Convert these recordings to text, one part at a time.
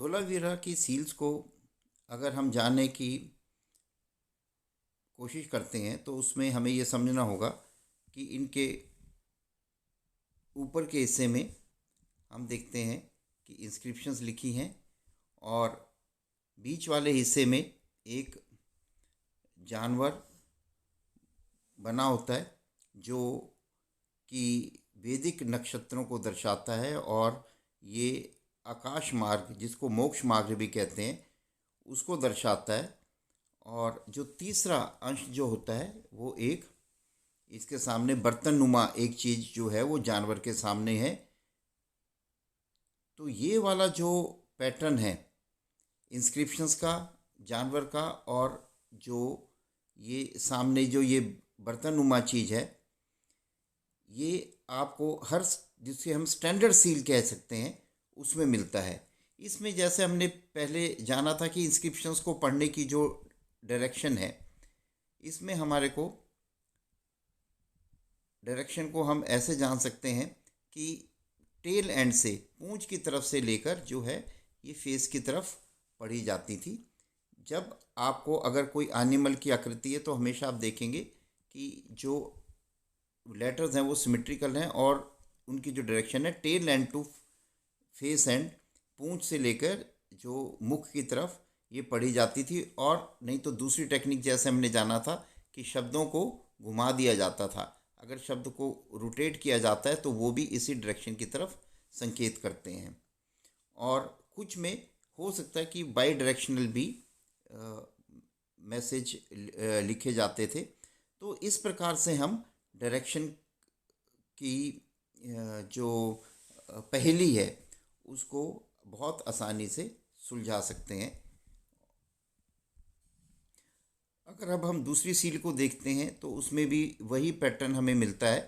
धोलावीरा की सील्स को अगर हम जानने की कोशिश करते हैं तो उसमें हमें ये समझना होगा कि इनके ऊपर के हिस्से में हम देखते हैं कि इंस्क्रिप्शंस लिखी हैं और बीच वाले हिस्से में एक जानवर बना होता है जो कि वैदिक नक्षत्रों को दर्शाता है और ये आकाश मार्ग जिसको मोक्ष मार्ग भी कहते हैं उसको दर्शाता है। और जो तीसरा अंश जो होता है वो एक इसके सामने बर्तन नुमा एक चीज़ जो है वो जानवर के सामने है। तो ये वाला जो पैटर्न है इंस्क्रिप्शंस का, जानवर का, और जो ये सामने जो ये बर्तन नुमा चीज़ है, ये आपको हर जिसे हम स्टैंडर्ड सील कह सकते हैं उसमें मिलता है। इसमें जैसे हमने पहले जाना था कि इंस्क्रिप्शंस को पढ़ने की जो डायरेक्शन है, इसमें हमारे को डायरेक्शन को हम ऐसे जान सकते हैं कि टेल एंड से, पूंछ की तरफ से लेकर जो है ये फेस की तरफ पढ़ी जाती थी। जब आपको अगर कोई एनिमल की आकृति है तो हमेशा आप देखेंगे कि जो लेटर्स हैं वो सिमेट्रिकल हैं और उनकी जो डायरेक्शन है tail end to face end, पूंछ से लेकर जो मुख की तरफ ये पढ़ी जाती थी। और नहीं तो दूसरी टेक्निक जैसे हमने जाना था कि शब्दों को घुमा दिया जाता था, अगर शब्द को रोटेट किया जाता है तो वो भी इसी डायरेक्शन की तरफ संकेत करते हैं। और कुछ में हो सकता है कि बाई डायरेक्शनल भी मैसेज लिखे जाते थे। तो इस प्रकार से हम डायरेक्शन की जो पहेली है उसको बहुत आसानी से सुलझा सकते हैं। अगर अब हम दूसरी सील को देखते हैं तो उसमें भी वही पैटर्न हमें मिलता है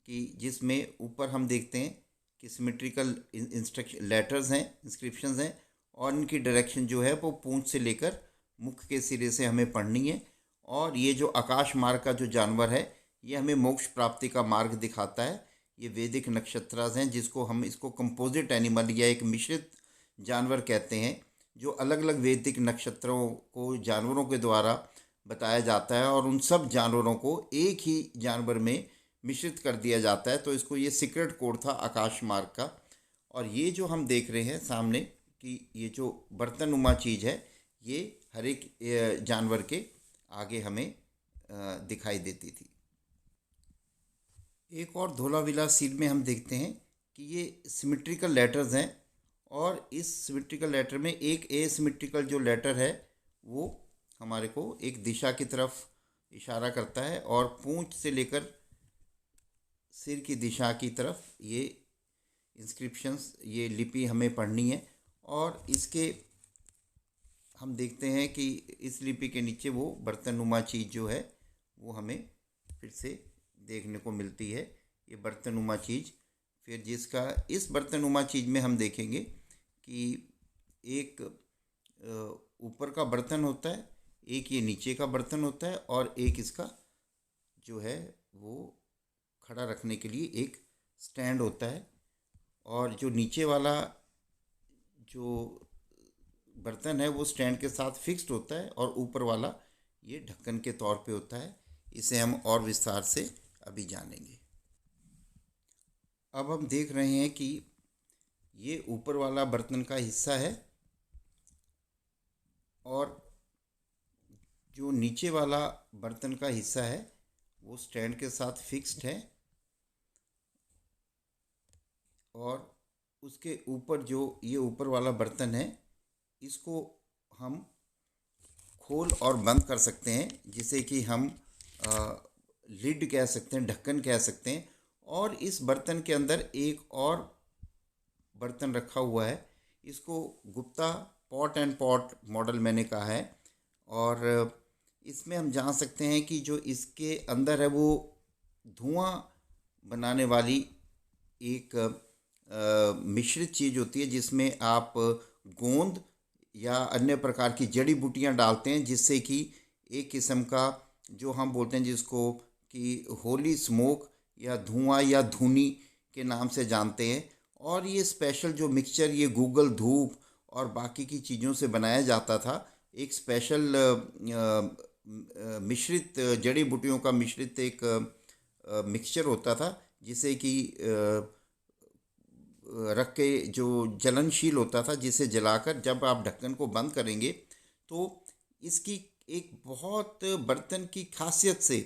कि जिसमें ऊपर हम देखते हैं कि सिमेट्रिकल इंस्ट्रक्शन लेटर्स हैं, इंस्क्रिप्शंस हैं, और इनकी डायरेक्शन जो है वो पूंछ से लेकर मुख के सिरे से हमें पढ़नी है। और ये जो आकाश मार्ग का जो जानवर है ये हमें मोक्ष प्राप्ति का मार्ग दिखाता है। ये वैदिक नक्षत्रास हैं जिसको हम इसको कंपोजिट एनिमल या एक मिश्रित जानवर कहते हैं, जो अलग अलग वैदिक नक्षत्रों को जानवरों के द्वारा बताया जाता है और उन सब जानवरों को एक ही जानवर में मिश्रित कर दिया जाता है। तो इसको ये सीक्रेट कोड था आकाश मार्ग का। और ये जो हम देख रहे हैं सामने कि ये जो बर्तनुमा चीज़ है ये हर एक जानवर के आगे हमें दिखाई देती थी। एक और धोलावीरा सील में हम देखते हैं कि ये सिमेट्रिकल लेटर्स हैं और इस सिमेट्रिकल लेटर में एक एसिमेट्रिकल जो लेटर है वो हमारे को एक दिशा की तरफ इशारा करता है और पूंछ से लेकर सिर की दिशा की तरफ ये इंस्क्रिप्शंस, ये लिपि हमें पढ़नी है। और इसके हम देखते हैं कि इस लिपि के नीचे वो बर्तनुमा चीज़ जो है वो हमें फिर से देखने को मिलती है। ये बर्तनुमा चीज़, फिर जिसका इस बर्तनुमा चीज़ में हम देखेंगे कि एक ऊपर का बर्तन होता है, एक ये नीचे का बर्तन होता है और एक इसका जो है वो खड़ा रखने के लिए एक स्टैंड होता है। और जो नीचे वाला जो बर्तन है वो स्टैंड के साथ फिक्स्ड होता है और ऊपर वाला ये ढक्कन के तौर पे होता है। इसे हम और विस्तार से अभी जानेंगे। अब हम देख रहे हैं कि ये ऊपर वाला बर्तन का हिस्सा है और जो नीचे वाला बर्तन का हिस्सा है वो स्टैंड के साथ फिक्स्ड है। और उसके ऊपर जो ये ऊपर वाला बर्तन है इसको हम खोल और बंद कर सकते हैं, जिसे कि हम लिड कह सकते हैं, ढक्कन कह सकते हैं। और इस बर्तन के अंदर एक और बर्तन रखा हुआ है, इसको Gupta pot and pot model मैंने कहा है। और इसमें हम जान सकते हैं कि जो इसके अंदर है वो धुआं बनाने वाली एक मिश्रित चीज़ होती है, जिसमें आप गोंद या अन्य प्रकार की जड़ी बूटियां डालते हैं, जिससे कि एक किस्म का जो हम बोलते हैं जिसको कि होली स्मोक या धुआं या धुनी के नाम से जानते हैं। और ये स्पेशल जो मिक्सचर, ये गूगल धूप और बाकी की चीज़ों से बनाया जाता था। एक स्पेशल मिश्रित जड़ी बूटियों का मिश्रित एक मिक्सचर होता था, जिसे कि रख के जो जलनशील होता था, जिसे जलाकर जब आप ढक्कन को बंद करेंगे तो इसकी एक बहुत बर्तन की खासियत से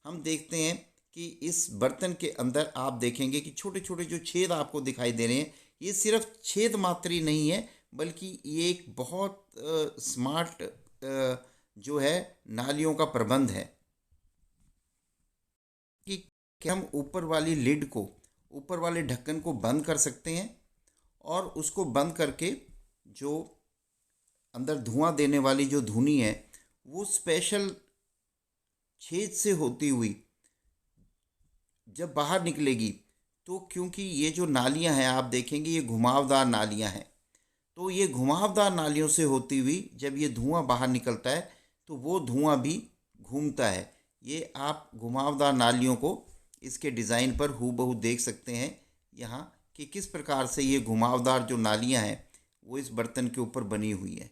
हम देखते हैं कि इस बर्तन के अंदर आप देखेंगे कि छोटे छोटे जो छेद आपको दिखाई दे रहे हैं, ये सिर्फ छेद मात्र ही नहीं है, बल्कि ये एक बहुत स्मार्ट जो है नालियों का प्रबंध है कि हम ऊपर वाली लिड को, ऊपर वाले ढक्कन को बंद कर सकते हैं और उसको बंद करके जो अंदर धुआं देने वाली जो धुनी है वो स्पेशल छेद से होती हुई जब बाहर निकलेगी, तो क्योंकि ये जो नालियां हैं आप देखेंगे ये घुमावदार नालियां हैं, तो ये घुमावदार नालियों से होती हुई जब ये धुआं बाहर निकलता है तो वो धुआं भी घूमता है। ये आप घुमावदार नालियों को इसके डिज़ाइन पर हूबहू देख सकते हैं यहाँ कि किस प्रकार से ये घुमावदार जो नालियाँ हैं वो इस बर्तन के ऊपर बनी हुई है।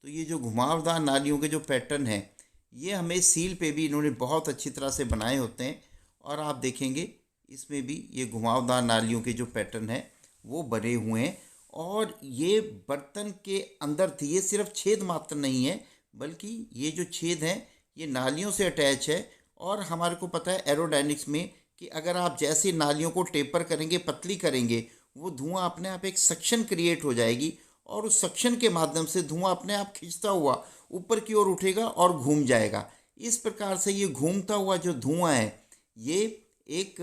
तो ये जो घुमावदार नालियों के जो पैटर्न हैं ये हमें सील पे भी इन्होंने बहुत अच्छी तरह से बनाए होते हैं, और आप देखेंगे इसमें भी ये घुमावदार नालियों के जो पैटर्न हैं वो बने हुए हैं। और ये बर्तन के अंदर थी, ये सिर्फ छेद मात्र नहीं है, बल्कि ये जो छेद हैं ये नालियों से अटैच है। और हमारे को पता है एरोडायनिक्स में कि अगर आप जैसे नालियों को टेपर करेंगे, पतली करेंगे, वो धुआं अपने आप एक सक्शन क्रिएट हो जाएगी और उस सक्शन के माध्यम से धुआं अपने आप खिंचता हुआ ऊपर की ओर उठेगा और घूम जाएगा। इस प्रकार से ये घूमता हुआ जो धुआं है ये एक,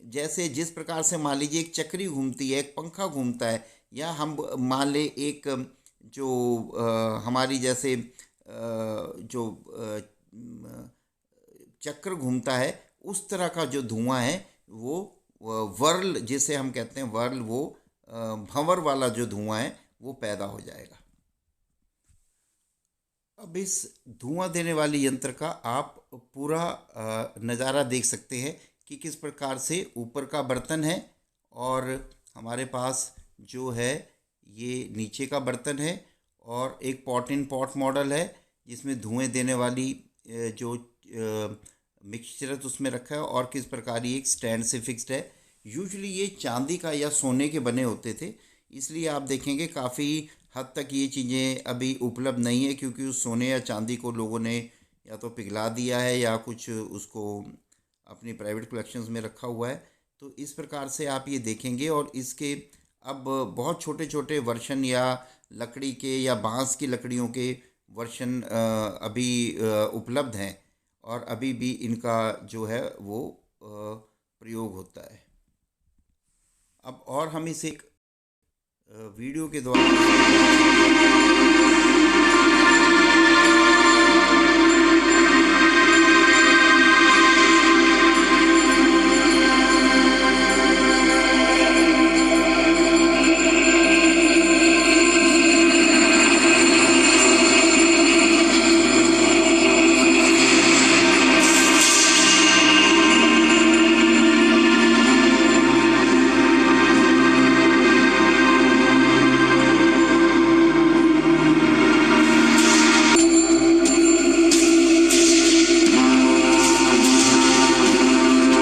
जैसे जिस प्रकार से मान लीजिए एक चक्री घूमती है, एक पंखा घूमता है, या हम मान ले एक जो हमारी जैसे जो चक्र घूमता है, उस तरह का जो धुआं है वो वर्ल जिसे हम कहते हैं वर्ल, वो भंवर वाला जो धुआं है वो पैदा हो जाएगा। अब इस धुआं देने वाली यंत्र का आप पूरा नज़ारा देख सकते हैं कि किस प्रकार से ऊपर का बर्तन है और हमारे पास जो है ये नीचे का बर्तन है, और एक पॉट इन पॉट मॉडल है जिसमें धुएं देने वाली जो मिक्सचर है तो उसमें रखा है, और किस प्रकार ये एक स्टैंड से फिक्स्ड है। यूजुअली ये चांदी का या सोने के बने होते थे, इसलिए आप देखेंगे काफ़ी हद तक ये चीज़ें अभी उपलब्ध नहीं है, क्योंकि उस सोने या चांदी को लोगों ने या तो पिघला दिया है या कुछ उसको अपनी प्राइवेट कलेक्शंस में रखा हुआ है। तो इस प्रकार से आप ये देखेंगे, और इसके अब बहुत छोटे छोटे वर्शन या लकड़ी के या बांस की लकड़ियों के वर्शन अभी उपलब्ध हैं, और अभी भी इनका जो है वो प्रयोग होता है। अब और हम इस एक वीडियो के द्वारा